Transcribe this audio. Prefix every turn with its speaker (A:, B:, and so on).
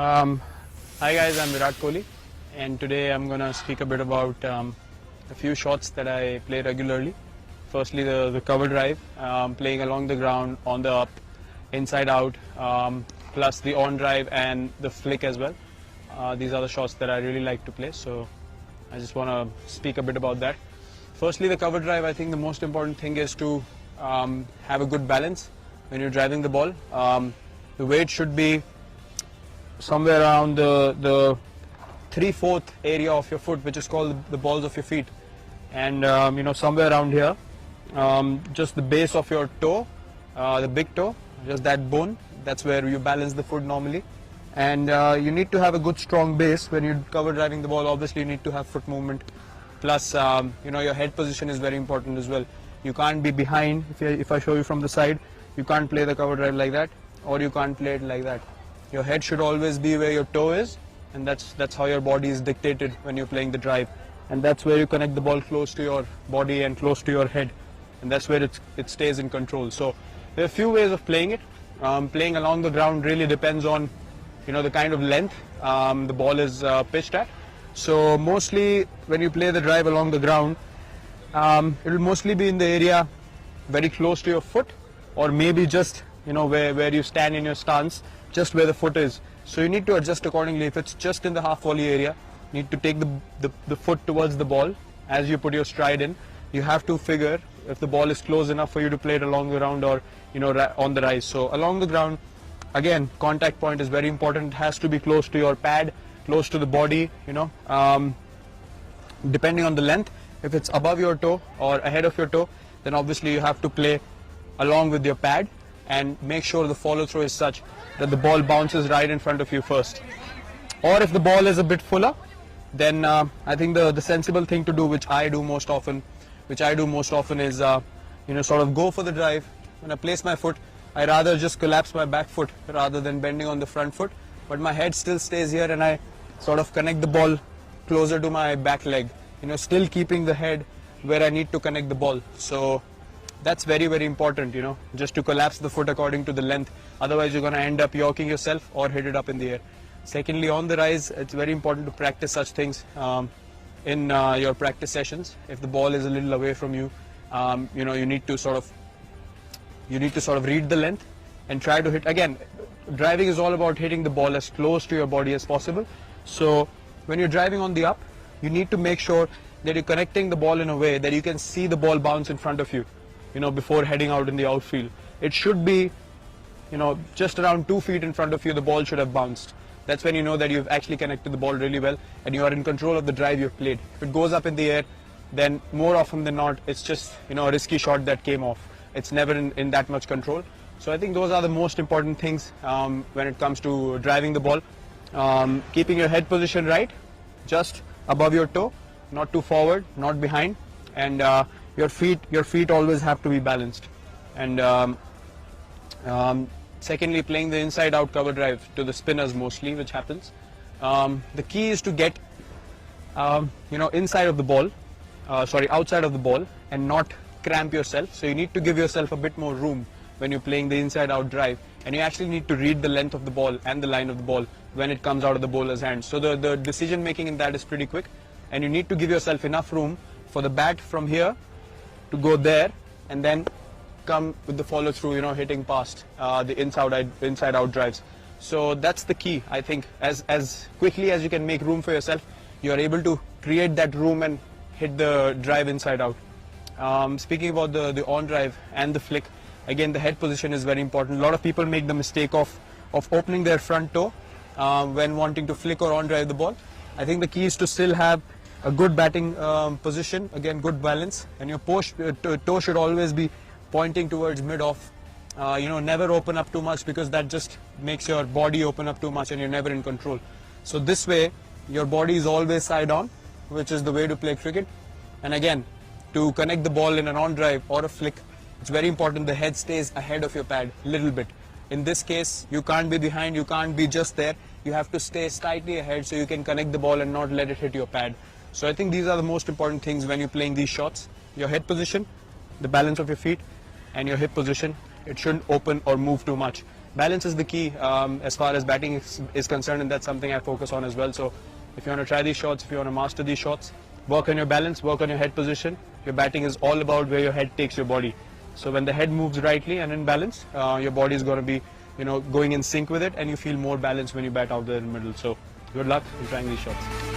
A: Um, Hi guys, I'm Virat Kohli, and today I'm gonna speak a bit about a few shots that I play regularly. Firstly, the cover drive, playing along the ground, on the up, inside out, plus the on drive and the flick as well. These are the shots that I really like to play, so I just want to speak a bit about that. Firstly, the cover drive, I think the most important thing is to have a good balance when you're driving the ball. The weight should be somewhere around the 3/4 area of your foot, which is called the balls of your feet, and somewhere around here, just the base of your toe, the big toe, just that bone, that's where you balance the foot normally. And you need to have a good strong base when you're cover driving the ball. Obviously you need to have foot movement, plus your head position is very important as well. You can't be behind. If I show you from the side, you can't play the cover drive like that, or you can't play it like that. Your head should always be where your toe is, and that's how your body is dictated when you're playing the drive, and that's where you connect the ball close to your body and close to your head, and that's where it stays in control. So there are a few ways of playing it. Playing along the ground really depends on the kind of length the ball is pitched at. So mostly when you play the drive along the ground, it will mostly be in the area very close to your foot, or maybe just where you stand in your stance, just where the foot is. So you need to adjust accordingly. If it's just in the half volley area, you need to take the foot towards the ball as you put your stride in. You have to figure if the ball is close enough for you to play it along the ground, or on the rise. So along the ground, again, contact point is very important. It has to be close to your pad, close to the body, depending on the length. If it's above your toe or ahead of your toe, then obviously you have to play along with your pad and make sure the follow through is such that the ball bounces right in front of you first. Or if the ball is a bit fuller, then I think the sensible thing to do, which I do most often is sort of go for the drive. When I place my foot, I rather just collapse my back foot rather than bending on the front foot, but my head still stays here, and I sort of connect the ball closer to my back leg, still keeping the head where I need to connect the ball. So that's very, very important, just to collapse the foot according to the length. Otherwise you're going to end up yorking yourself or hit it up in the air. Secondly, on the rise, it's very important to practice such things in your practice sessions. If the ball is a little away from you, you need to sort of read the length and try to hit. Again, driving is all about hitting the ball as close to your body as possible. So when you're driving on the up, you need to make sure that you're connecting the ball in a way that you can see the ball bounce in front of you, before heading out in the outfield. It should be, just around 2 feet in front of you, the ball should have bounced. That's when you know that you've actually connected the ball really well and you are in control of the drive you've played. If it goes up in the air, then more often than not, it's just, a risky shot that came off. It's never in that much control. So I think those are the most important things when it comes to driving the ball. Keeping your head position right, just above your toe, not too forward, not behind, and your feet always have to be balanced. And secondly, playing the inside out cover drive to the spinners mostly, which happens. The key is to get outside of the ball, and not cramp yourself. So you need to give yourself a bit more room when you're playing the inside out drive, and you actually need to read the length of the ball and the line of the ball when it comes out of the bowler's hand. So the decision making in that is pretty quick, and you need to give yourself enough room for the bat from here to go there, and then come with the follow through, hitting past the inside out drives. So that's the key. I think as quickly as you can make room for yourself, you are able to create that room and hit the drive inside out. Speaking about the on drive and the flick, again, the head position is very important. A lot of people make the mistake of opening their front toe when wanting to flick or on drive the ball. I think the key is to still have a good batting position, again, good balance, and your toe should always be pointing towards mid-off. Never open up too much, because that just makes your body open up too much and you're never in control. So this way, your body is always side on, which is the way to play cricket. And again, to connect the ball in an on drive or a flick, it's very important the head stays ahead of your pad a little bit. In this case, you can't be behind, you can't be just there. You have to stay slightly ahead so you can connect the ball and not let it hit your pad. So I think these are the most important things when you're playing these shots. Your head position, the balance of your feet, and your hip position. It shouldn't open or move too much. balance is the key as far as batting is concerned, and that's something I focus on as well. So if you want to try these shots, if you want to master these shots, work on your balance, work on your head position. Your batting is all about where your head takes your body. So when the head moves rightly and in balance, your body is going to be, going in sync with it, and you feel more balanced when you bat out there in the middle. So good luck in trying these shots.